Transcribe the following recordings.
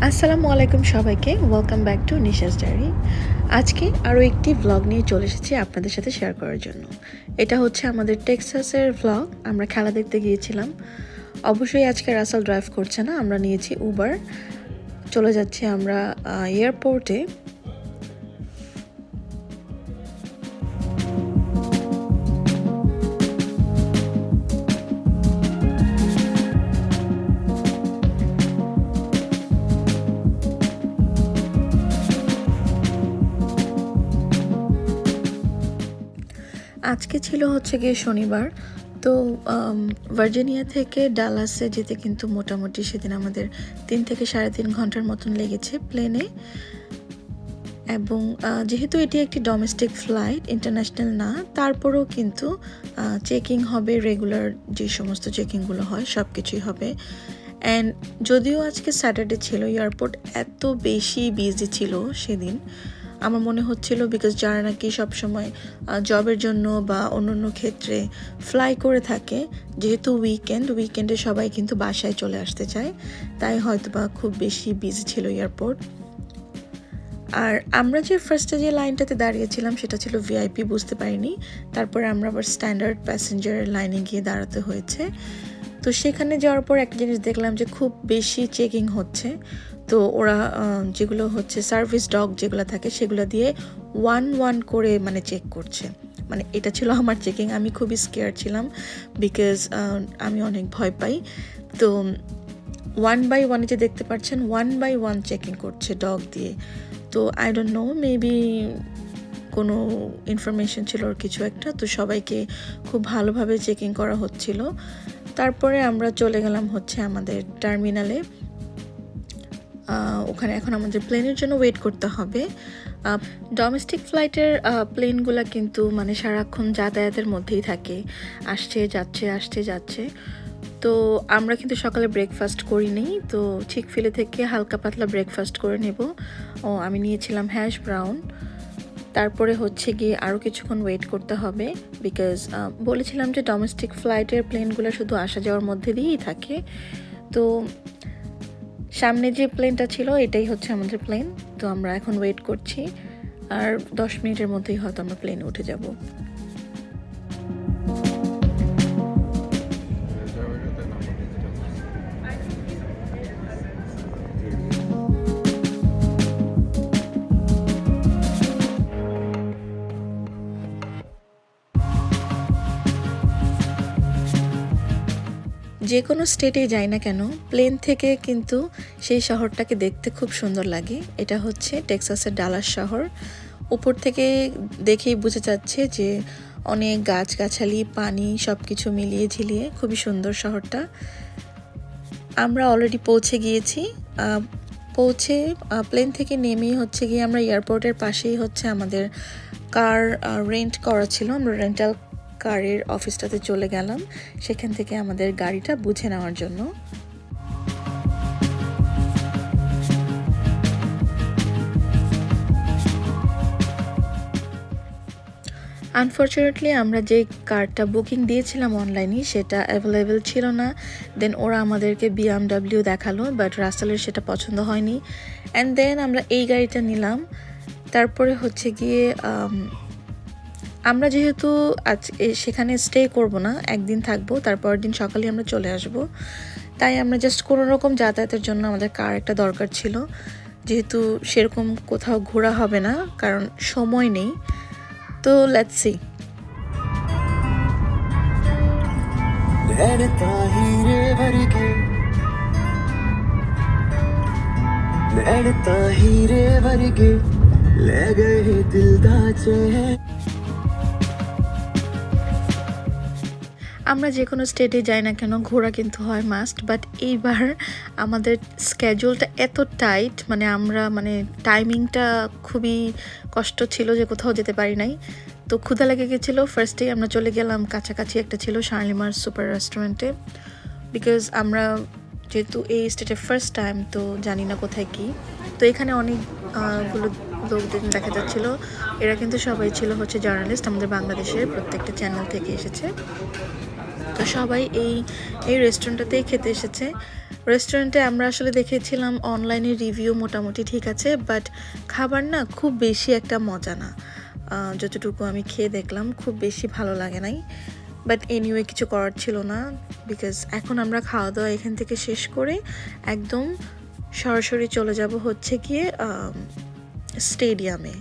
আসসালামু আলাইকুম সবাইকে, welcome back to Nisha's diary. আজকে আরও একটি ভ্লগ নিয়ে চলে এসেছি আপনাদের সাথে শেয়ার করার জন্য। এটা হচ্ছে আমাদের টেক্সাসের ভ্লগ। আমরা খেলা দেখতে গিয়েছিলাম। অবশ্যই আজকে রাসেল ড্রাইভ করছে না, আমরা নিয়েছি উবার। চলে যাচ্ছি আমরা এয়ারপোর্টে। আজকে ছিল হচ্ছে গিয়ে শনিবার, তো ভার্জিনিয়া থেকে ডালাসে যেতে কিন্তু মোটামুটি সেদিন আমাদের 3 থেকে 3.5 ঘন্টার মতন লেগেছে প্লেনে। এবং যেহেতু এটি একটি ডোমেস্টিক ফ্লাইট, ইন্টারন্যাশনাল না, তারপরেও কিন্তু চেকিং হবে, রেগুলার যে সমস্ত চেকিংগুলো হয় সব কিছুই হবে। অ্যান্ড যদিও আজকে স্যাটারডে ছিল, এয়ারপোর্ট এত বেশি বিজি ছিল সেদিন, আমার মনে হচ্ছিল বিকজ যারা নাকি সবসময় জবের জন্য বা অন্য ক্ষেত্রে ফ্লাই করে থাকে, যেহেতু উইকেন্ডে সবাই কিন্তু বাসায় চলে আসতে চায়, তাই হয়তো বা খুব বেশি বিজি ছিল এয়ারপোর্ট। আর আমরা যে ফার্স্টে যে লাইনটাতে দাঁড়িয়েছিলাম সেটা ছিল ভিআইপি, বুঝতে পারিনি। তারপরে আমরা আবার স্ট্যান্ডার্ড প্যাসেঞ্জার লাইনে গিয়ে দাঁড়াতে হয়েছে। তো সেখানে যাওয়ার পর একটা জিনিস দেখলাম যে খুব বেশি চেকিং হচ্ছে। তো ওরা যেগুলো হচ্ছে সার্ভিস ডগ যেগুলো থাকে সেগুলো দিয়ে ওয়ান করে মানে চেক করছে। মানে এটা ছিল আমার চেকিং। আমি খুবই স্কেয়ার ছিলাম বিকজ আমি অনেক ভয় পাই। তো 1 বাই 1 যে দেখতে পাচ্ছেন 1 বাই 1 চেকিং করছে ডগ দিয়ে। তো আই ডোন্ট নো, মেবি কোনো ইনফরমেশন ছিল ওর কিছু একটা। তো সবাইকে খুব ভালোভাবে চেকিং করা হচ্ছিল। তারপরে আমরা চলে গেলাম হচ্ছে আমাদের টার্মিনালে। ওখানে এখন আমাদের প্লেনের জন্য ওয়েট করতে হবে। ডোমেস্টিক ফ্লাইটের প্লেনগুলো কিন্তু মানে সারাক্ষণ যাতায়াতের মধ্যেই থাকে, আসছে যাচ্ছে। তো আমরা কিন্তু সকালে ব্রেকফাস্ট করিনি, তো চিকফিলে থেকে হালকা পাতলা ব্রেকফাস্ট করে নেব। আমি নিয়েছিলাম হ্যাশ ব্রাউন। তারপরে হচ্ছে গিয়ে আরও কিছুক্ষণ ওয়েট করতে হবে বিকজ বলেছিলাম যে ডোমেস্টিক ফ্লাইটের প্লেনগুলো শুধু আসা যাওয়ার মধ্যে দিয়েই থাকে। তো সামনে যে প্লেনটা ছিল এটাই হচ্ছে আমাদের প্লেন। তো আমরা এখন ওয়েট করছি, আর 10 মিনিটের মধ্যেই হয়তো আমরা প্লেনে উঠে যাব। যে কোনো স্টেটেই যাই না কেন, প্লেন থেকে কিন্তু সেই শহরটাকে দেখতে খুব সুন্দর লাগে। এটা হচ্ছে টেক্সাসের ডালাস শহর। উপর থেকে দেখেই বোঝা যাচ্ছে যে অনেক গাছগাছালি, পানি সব কিছু মিলিয়ে ঝিলিয়ে খুবই সুন্দর শহরটা। আমরা অলরেডি পৌঁছে গিয়েছি। প্লেন থেকে নেমেই হচ্ছে গিয়ে আমরা এয়ারপোর্টের পাশেই হচ্ছে আমাদের কার রেন্ট করা ছিল। আমরা রেন্টাল কারের অফিসটাতে চলে গেলাম, সেখান থেকে আমাদের গাড়িটা বুঝে নেওয়ার জন্য। আনফর্চুনেটলি আমরা যে কারটা বুকিং দিয়েছিলাম অনলাইনে সেটা অ্যাভেলেবেল ছিল না। দেন ওরা আমাদেরকে BMW দেখালো, বাট রাসেলের সেটা পছন্দ হয়নি। অ্যান্ড দেন আমরা এই গাড়িটা নিলাম। তারপরে হচ্ছে গিয়ে আমরা যেহেতু আজ সেখানে স্টে করব না, একদিন থাকবো, তারপরের দিন সকালে আমরা চলে আসব। তাই আমরা জাস্ট কোনো রকম যাতায়াতের জন্য আমাদের কার একটা দরকার ছিল, যেহেতু সেরকম কোথাও ঘোরা হবে না, কারণ সময় নেই। তো লেটস সি। আমরা যে কোনো স্টেটে যাই না কেন ঘোরা কিন্তু হয় মাস্ট, বাট এইবার আমাদের স্কেজুলটা এত টাইট, মানে আমরা টাইমিংটা খুবই কষ্ট ছিল যে কোথাও যেতে পারি নাই। তো ক্ষুধা লেগে গেছিলো। ফার্স্টে আমরা চলে গেলাম, কাছাকাছি একটা ছিল শার্লিমার সুপার রেস্টুরেন্টে, বিকজ আমরা যেহেতু এই স্টেটে ফার্স্ট টাইম, তো জানি না কোথায় কি। তো এখানে অনেকগুলো লোকদের দেখা যাচ্ছিল। এরা কিন্তু সবাই ছিল হচ্ছে জার্নালিস্ট, আমাদের বাংলাদেশের প্রত্যেকটা চ্যানেল থেকে এসেছে। তো সবাই এই রেস্টুরেন্টটাতেই খেতে এসেছে। রেস্টুরেন্টে আমরা আসলে দেখেছিলাম অনলাইনে রিভিউ মোটামুটি ঠিক আছে, বাট খাবার না খুব বেশি একটা মজা না। যতটুকু আমি খেয়ে দেখলাম খুব বেশি ভালো লাগে নাই, বাট এনিওয়ে কিছু করার ছিল না, বিকজ এখন আমরা খাওয়া দাওয়া এখান থেকে শেষ করে একদম সরাসরি চলে যাব হচ্ছে গিয়ে স্টেডিয়ামে।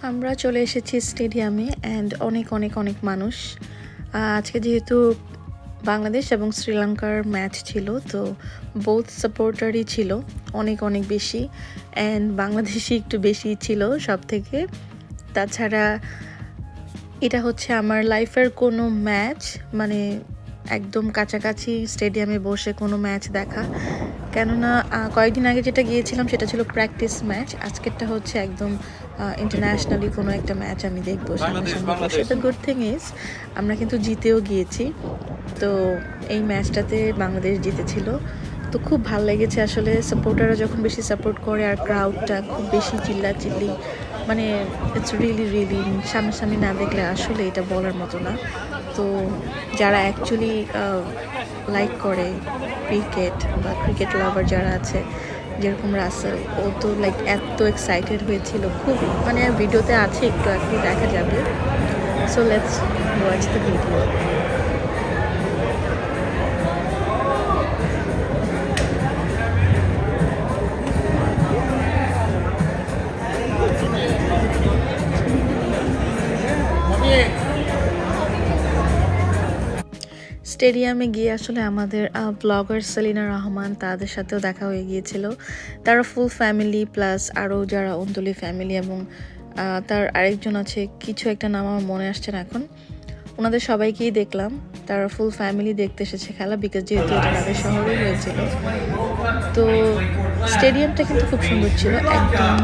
আমরা চলে এসেছি স্টেডিয়ামে অ্যান্ড অনেক অনেক অনেক মানুষ। আজকে যেহেতু বাংলাদেশ এবং শ্রীলঙ্কার ম্যাচ ছিল, তো বোথ সাপোর্টারই ছিল অনেক অনেক বেশি, অ্যান্ড বাংলাদেশি একটু বেশি ছিল সব থেকে। তাছাড়া এটা হচ্ছে আমার লাইফের কোনো ম্যাচ, মানে একদম কাছাকাছি স্টেডিয়ামে বসে কোনো ম্যাচ দেখা, কেননা কয়েকদিন আগে যেটা গিয়েছিলাম সেটা ছিল প্র্যাকটিস ম্যাচ, আজকেরটা হচ্ছে একদম ইন্টারন্যাশনালি কোনো একটা ম্যাচ আমি দেখবো সামনাসামনি। দ্য গুড থিং ইজ আমরা কিন্তু জিতেও গিয়েছি, তো এই ম্যাচটাতে বাংলাদেশ জিতেছিল, তো খুব ভালো লেগেছে আসলে। সাপোর্টাররা যখন বেশি সাপোর্ট করে আর ক্রাউডটা খুব বেশি চিল্লাচিল্লি, মানে ইটস রিয়েলি রিয়েলি সামনাসামনি না দেখলে আসলে এটা বলার মতো না। তো যারা অ্যাকচুয়ালি লাইক করে ক্রিকেট বা ক্রিকেট লাভার যারা আছে, যেরকম রাসেল, ও তো লাইক এত এক্সাইটেড হয়েছিল খুব, মানে ভিডিওতে আছে একটু একটু দেখা যাবে। So let's watch the video. স্টেডিয়ামে গিয়ে আসলে আমাদের ব্লগার সেলিনা রহমান, তাদের সাথেও দেখা হয়ে গিয়েছিল। তারা ফুল ফ্যামিলি প্লাস আরও যারা অন্তলি ফ্যামিলি, এবং তার আরেকজন আছে, কিছু একটা নাম আমার মনে আসছে না এখন, ওনাদের সবাইকেই দেখলাম। তারা ফুল ফ্যামিলি দেখতে এসেছে খেলা, বিকজ যেহেতু এটা তাদের শহরেই হয়েছিল। তো স্টেডিয়ামটা কিন্তু খুব সুন্দর ছিল একদম।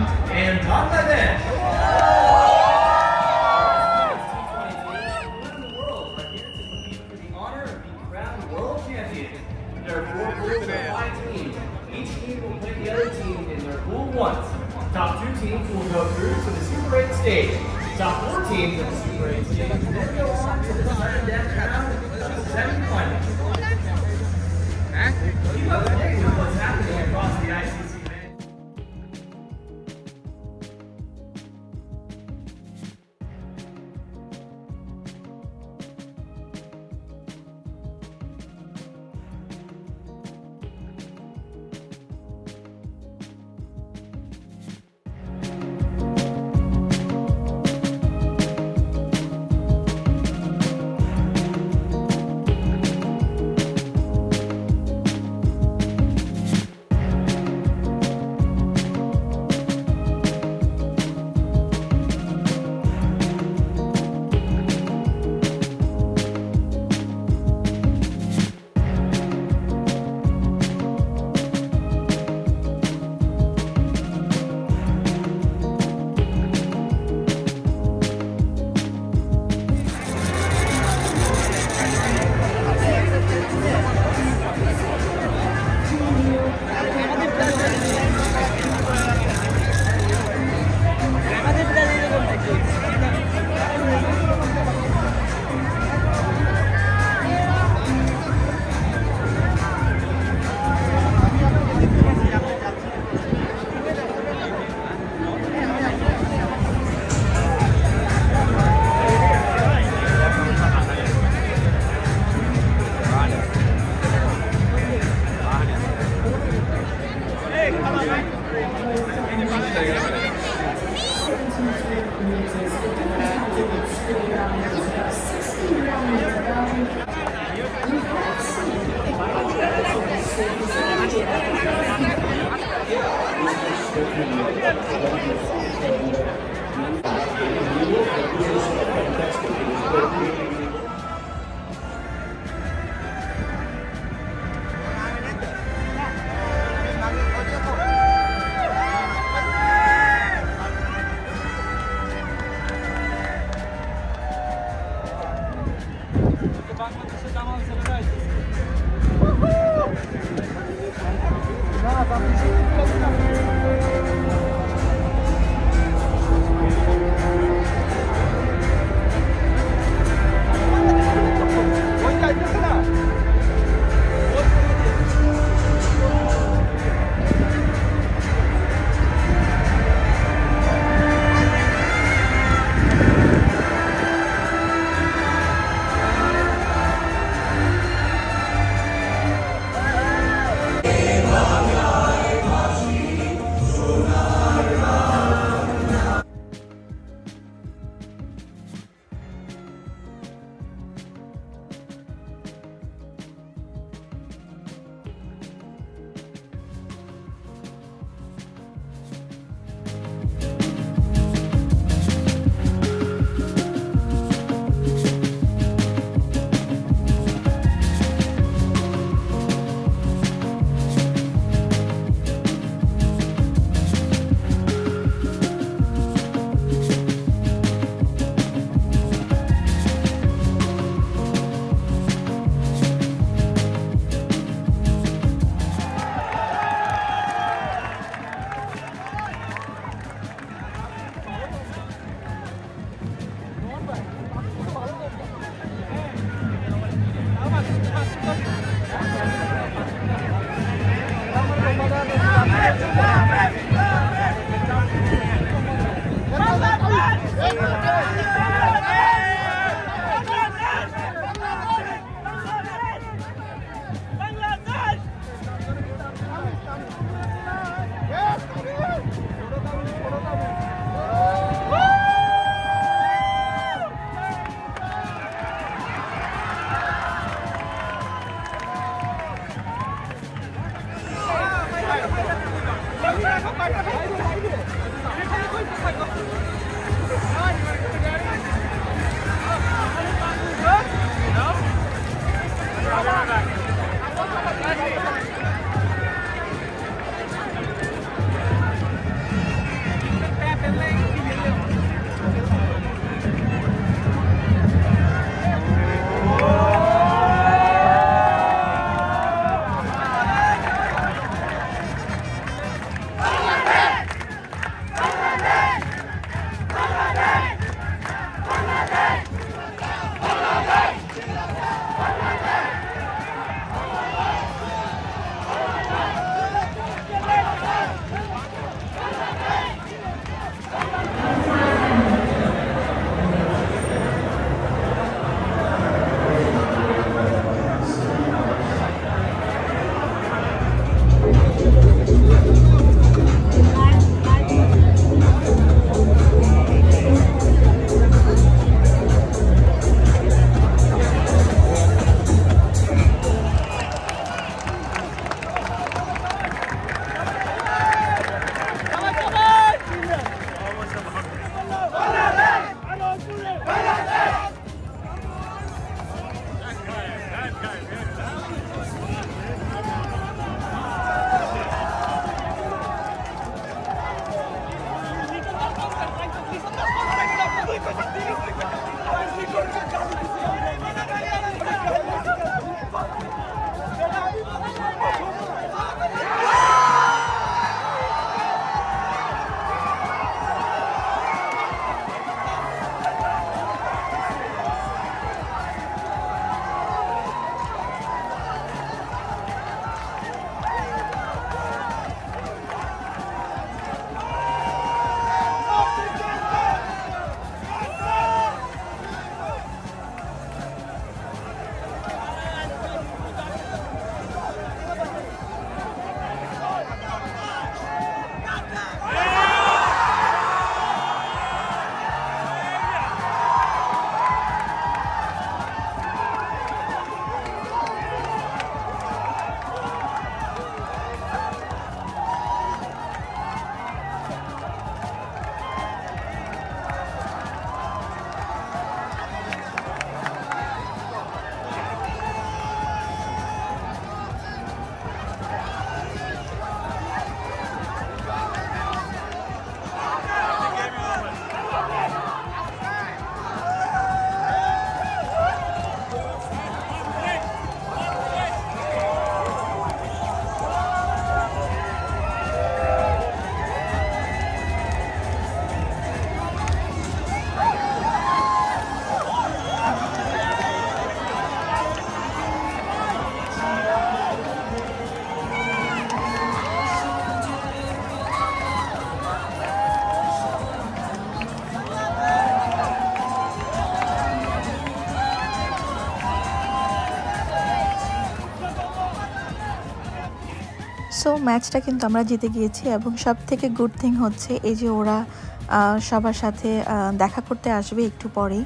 Top 2 teams will go through to the Super 8 stage. Top 4 teams in the Super 8 stage will then go on to the sudden death round of the semifinals. Keep up to date with what's happening across the ICC. So ম্যাচটা কিন্তু আমরা জিতে গিয়েছি এবং সবথেকে good thing হচ্ছে এই যে ওরা সবার সাথে দেখা করতে আসবে একটু পরেই।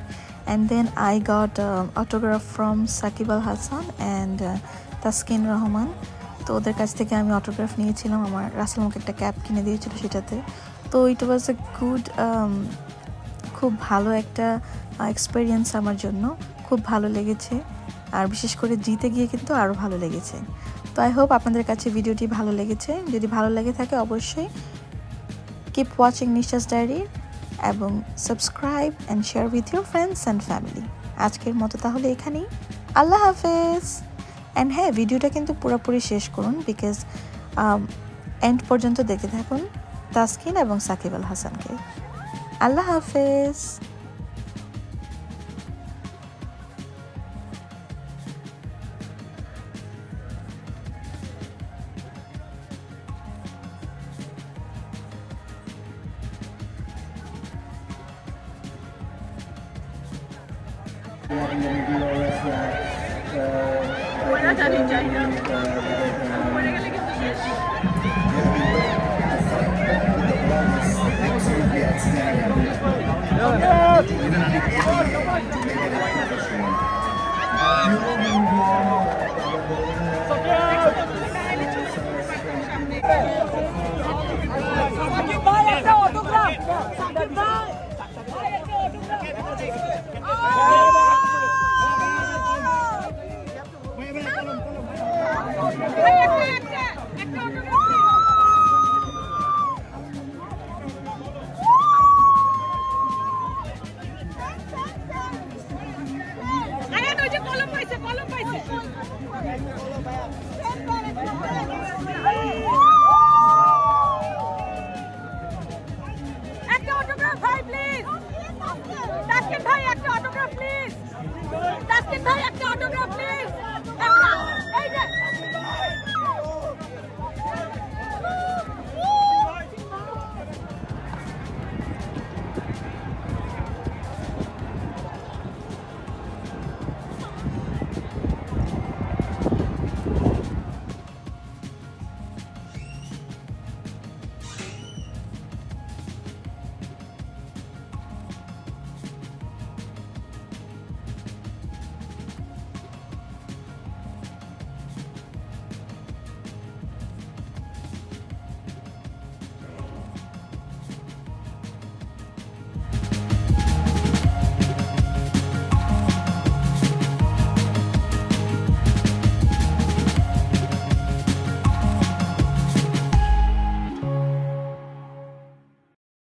And then I got autograph from Shakib Al Hasan and Taskin Rahman. তো ওদের কাছ থেকে আমি অটোগ্রাফ নিয়েছিলাম, আমার রাসেল আমাকে একটা ক্যাপ কিনে দিয়েছিল সেটাতে। তো ইট ওয়াজ এ গুড, খুব ভালো একটা এক্সপিরিয়েন্স আমার জন্য, খুব ভালো লেগেছে। আর বিশেষ করে জিতে গিয়ে কিন্তু আরও ভালো লেগেছে। তো আই হোপ আপনাদের কাছে ভিডিওটি ভালো লেগেছে। যদি ভালো লেগে থাকে অবশ্যই কিপ ওয়াচিং নিশাস ডায়েরি এবং subscribe and share with your friends and family. আজকের মতো তাহলে এখানেই, আল্লাহ হাফেজ। অ্যান্ড হ্যাঁ, ভিডিওটা কিন্তু পুরোপুরি শেষ করুন, বিকজ এন্ড পর্যন্ত দেখতে থাকুন তাসকিন এবং সাকিব আল হাসানকে। আল্লাহ হাফেজ। Taskin bhai, একটা autograph please. Taskin bhai, একটা